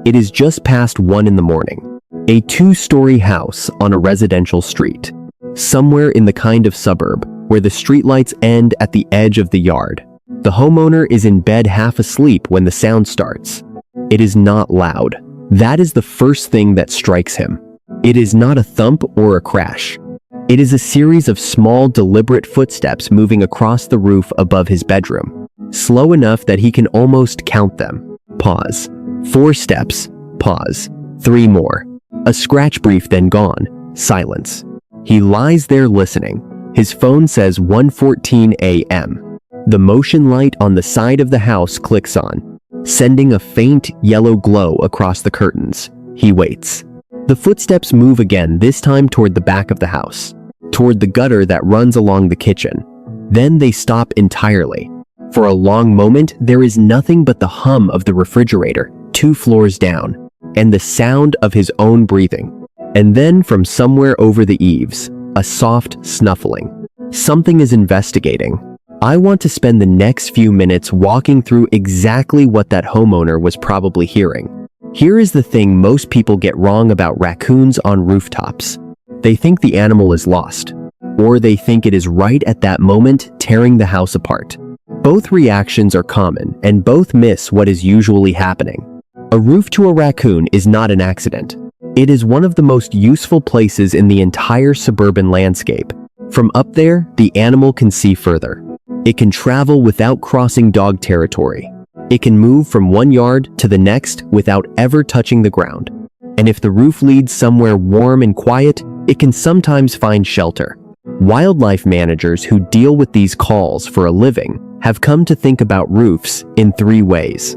It is just past 1 in the morning. A 2-story house on a residential street, somewhere in the kind of suburb where the streetlights end at the edge of the yard. The homeowner is in bed half asleep when the sound starts. It is not loud. That is the first thing that strikes him. It is not a thump or a crash. It is a series of small, deliberate footsteps moving across the roof above his bedroom, slow enough that he can almost count them. Pause. 4 steps. Pause. 3 more. A scratch brief, then gone. Silence. He lies there listening. His phone says 1:14 a.m. The motion light on the side of the house clicks on, sending a faint yellow glow across the curtains. He waits. The footsteps move again, this time toward the back of the house, toward the gutter that runs along the kitchen. Then they stop entirely. For a long moment, there is nothing but the hum of the refrigerator 2 floors down, and the sound of his own breathing. And then from somewhere over the eaves, a soft snuffling. Something is investigating. I want to spend the next few minutes walking through exactly what that homeowner was probably hearing. Here is the thing most people get wrong about raccoons on rooftops. They think the animal is lost, or they think it is right at that moment tearing the house apart. Both reactions are common, and both miss what is usually happening. A roof to a raccoon is not an accident. It is one of the most useful places in the entire suburban landscape. From up there, the animal can see further. It can travel without crossing dog territory. It can move from one yard to the next without ever touching the ground. And if the roof leads somewhere warm and quiet, it can sometimes find shelter. Wildlife managers who deal with these calls for a living have come to think about roofs in 3 ways.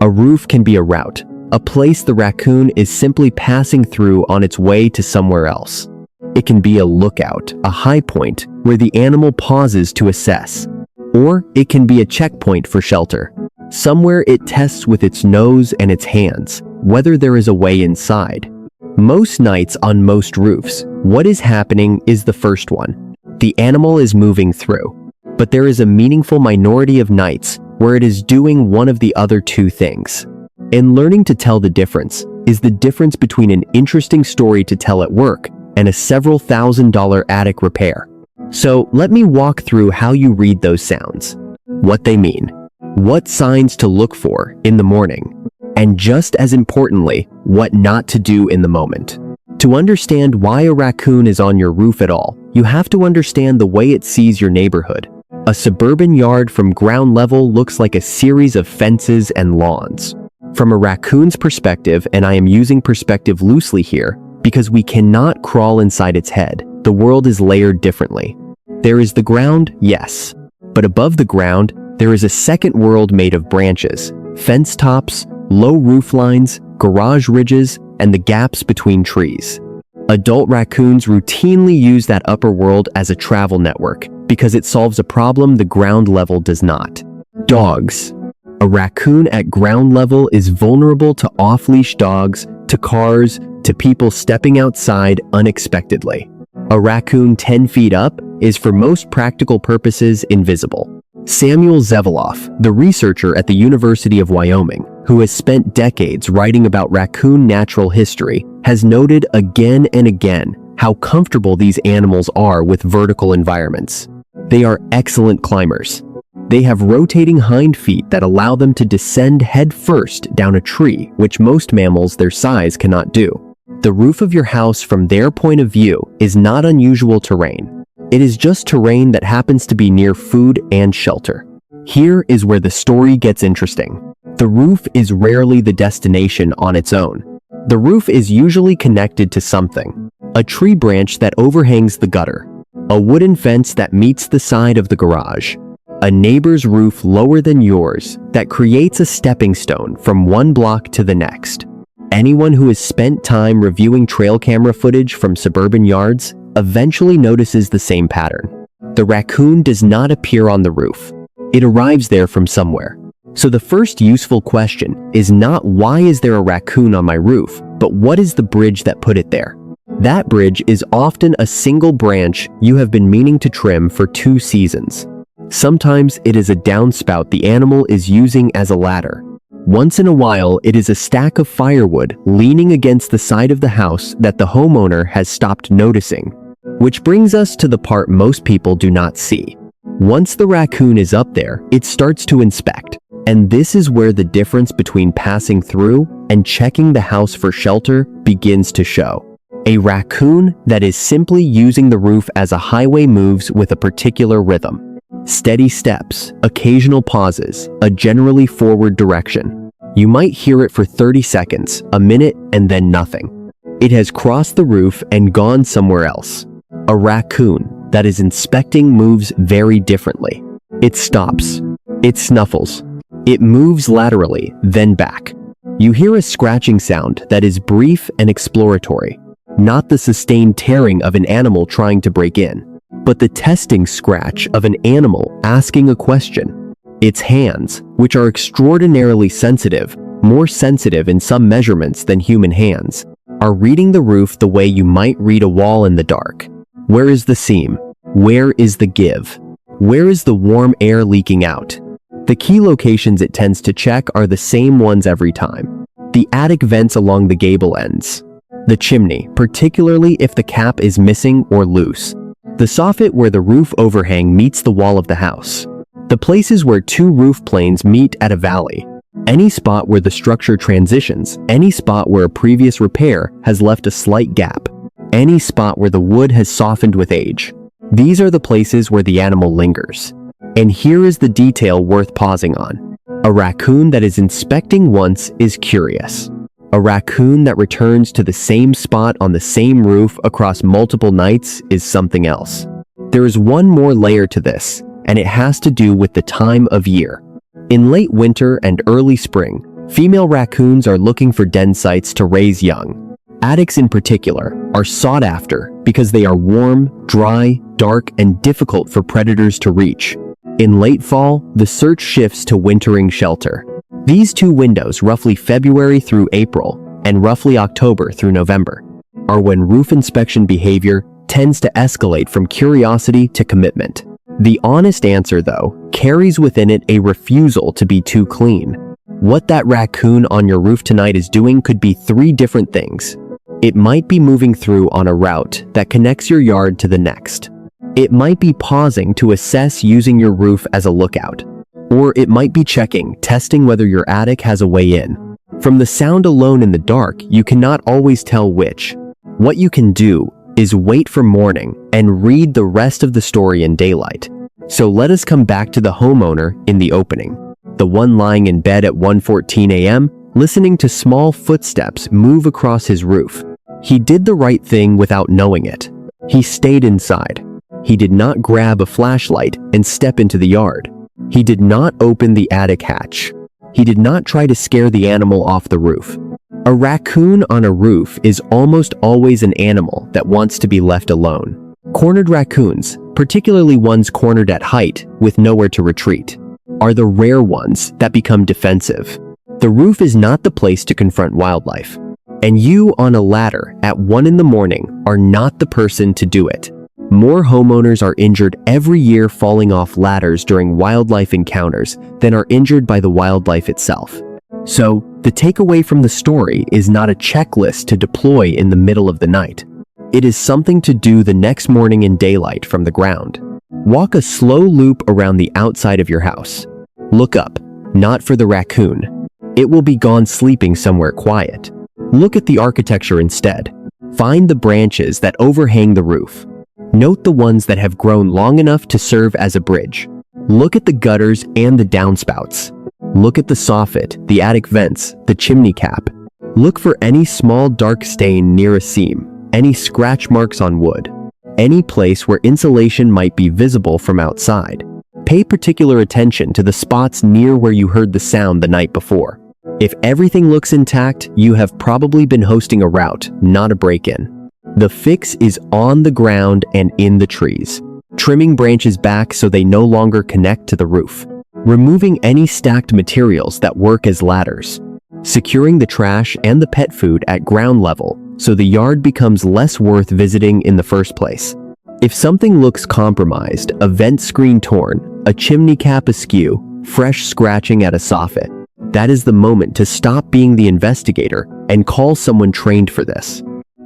A roof can be a route, a place the raccoon is simply passing through on its way to somewhere else. It can be a lookout, a high point where the animal pauses to assess. Or it can be a checkpoint for shelter, somewhere it tests with its nose and its hands whether there is a way inside. Most nights on most roofs, what is happening is the first one. The animal is moving through. But there is a meaningful minority of nights where it is doing one of the other 2 things. And learning to tell the difference is the difference between an interesting story to tell at work and a several $1,000 attic repair. So let me walk through how you read those sounds, what they mean, what signs to look for in the morning, and just as importantly, what not to do in the moment. To understand why a raccoon is on your roof at all, you have to understand the way it sees your neighborhood. A suburban yard from ground level looks like a series of fences and lawns. From a raccoon's perspective, and I am using perspective loosely here, because we cannot crawl inside its head, the world is layered differently. There is the ground, yes. But above the ground, there is a second world made of branches, fence tops, low roof lines, garage ridges, and the gaps between trees. Adult raccoons routinely use that upper world as a travel network because it solves a problem the ground level does not. Dogs. A raccoon at ground level is vulnerable to off-leash dogs, to cars, to people stepping outside unexpectedly. A raccoon 10 feet up is for most practical purposes invisible. Samuel Zeveloff, the researcher at the University of Wyoming, who has spent decades writing about raccoon natural history, has noted again and again how comfortable these animals are with vertical environments. They are excellent climbers. They have rotating hind feet that allow them to descend head first down a tree, which most mammals their size cannot do. The roof of your house from their point of view is not unusual terrain. It is just terrain that happens to be near food and shelter. Here is where the story gets interesting. The roof is rarely the destination on its own. The roof is usually connected to something. A tree branch that overhangs the gutter. A wooden fence that meets the side of the garage. A neighbor's roof lower than yours that creates a stepping stone from one block to the next. Anyone who has spent time reviewing trail camera footage from suburban yards eventually notices the same pattern. The raccoon does not appear on the roof. It arrives there from somewhere. So the first useful question is not why is there a raccoon on my roof, but what is the bridge that put it there? That bridge is often a single branch you have been meaning to trim for 2 seasons. Sometimes it is a downspout the animal is using as a ladder. Once in a while, it is a stack of firewood leaning against the side of the house that the homeowner has stopped noticing. Which brings us to the part most people do not see. Once the raccoon is up there, it starts to inspect. And this is where the difference between passing through and checking the house for shelter begins to show. A raccoon that is simply using the roof as a highway moves with a particular rhythm. Steady steps, occasional pauses, a generally forward direction. You might hear it for 30 seconds, a minute, and then nothing. It has crossed the roof and gone somewhere else. A raccoon that is inspecting moves very differently. It stops. It snuffles. It moves laterally, then back. You hear a scratching sound that is brief and exploratory, not the sustained tearing of an animal trying to break in, but the testing scratch of an animal asking a question. Its hands, which are extraordinarily sensitive, more sensitive in some measurements than human hands, are reading the roof the way you might read a wall in the dark. Where is the seam? Where is the give? Where is the warm air leaking out? The key locations it tends to check are the same ones every time. The attic vents along the gable ends. The chimney, particularly if the cap is missing or loose. The soffit where the roof overhang meets the wall of the house. The places where two roof planes meet at a valley. Any spot where the structure transitions, any spot where a previous repair has left a slight gap. Any spot where the wood has softened with age. These are the places where the animal lingers. And here is the detail worth pausing on. A raccoon that is inspecting once is curious. A raccoon that returns to the same spot on the same roof across multiple nights is something else. There is one more layer to this, and it has to do with the time of year. In late winter and early spring, female raccoons are looking for den sites to raise young. Attics in particular are sought after because they are warm, dry, dark, and difficult for predators to reach. In late fall, the search shifts to wintering shelter. These two windows, roughly February through April and roughly October through November, are when roof inspection behavior tends to escalate from curiosity to commitment. The honest answer, though, carries within it a refusal to be too clean. What that raccoon on your roof tonight is doing could be three different things. It might be moving through on a route that connects your yard to the next. It might be pausing to assess using your roof as a lookout. Or it might be testing whether your attic has a way in. From the sound alone in the dark, you cannot always tell which. What you can do is wait for morning and read the rest of the story in daylight. So let us come back to the homeowner in the opening. The one lying in bed at 1:14 a.m., listening to small footsteps move across his roof. He did the right thing without knowing it. He stayed inside. He did not grab a flashlight and step into the yard. He did not open the attic hatch. He did not try to scare the animal off the roof. A raccoon on a roof is almost always an animal that wants to be left alone. Cornered raccoons, particularly ones cornered at height with nowhere to retreat, are the rare ones that become defensive. The roof is not the place to confront wildlife. And you on a ladder at 1 in the morning are not the person to do it. More homeowners are injured every year falling off ladders during wildlife encounters than are injured by the wildlife itself. So, the takeaway from the story is not a checklist to deploy in the middle of the night. It is something to do the next morning in daylight from the ground. Walk a slow loop around the outside of your house. Look up, not for the raccoon. It will be gone sleeping somewhere quiet. Look at the architecture instead. Find the branches that overhang the roof. Note the ones that have grown long enough to serve as a bridge. Look at the gutters and the downspouts. Look at the soffit, the attic vents, the chimney cap. Look for any small dark stain near a seam, any scratch marks on wood, any place where insulation might be visible from outside. Pay particular attention to the spots near where you heard the sound the night before. If everything looks intact, you have probably been hosting a rout, not a break-in. The fix is on the ground and in the trees. Trimming branches back so they no longer connect to the roof. Removing any stacked materials that work as ladders. Securing the trash and the pet food at ground level so the yard becomes less worth visiting in the first place. If something looks compromised, a vent screen torn, a chimney cap askew, fresh scratching at a soffit, That is the moment to stop being the investigator and call someone trained for this.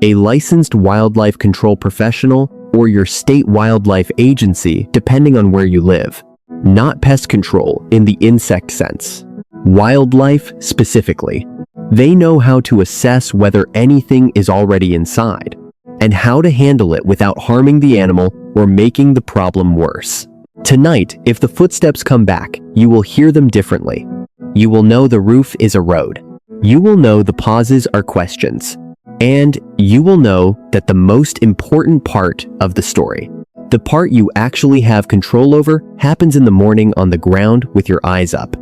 A licensed wildlife control professional or your state wildlife agency, depending on where you live. Not pest control in the insect sense. Wildlife specifically. They know how to assess whether anything is already inside and how to handle it without harming the animal or making the problem worse. Tonight, if the footsteps come back, you will hear them differently. You will know the roof is a road. You will know the pauses are questions. And you will know that the most important part of the story, the part you actually have control over, happens in the morning on the ground with your eyes up.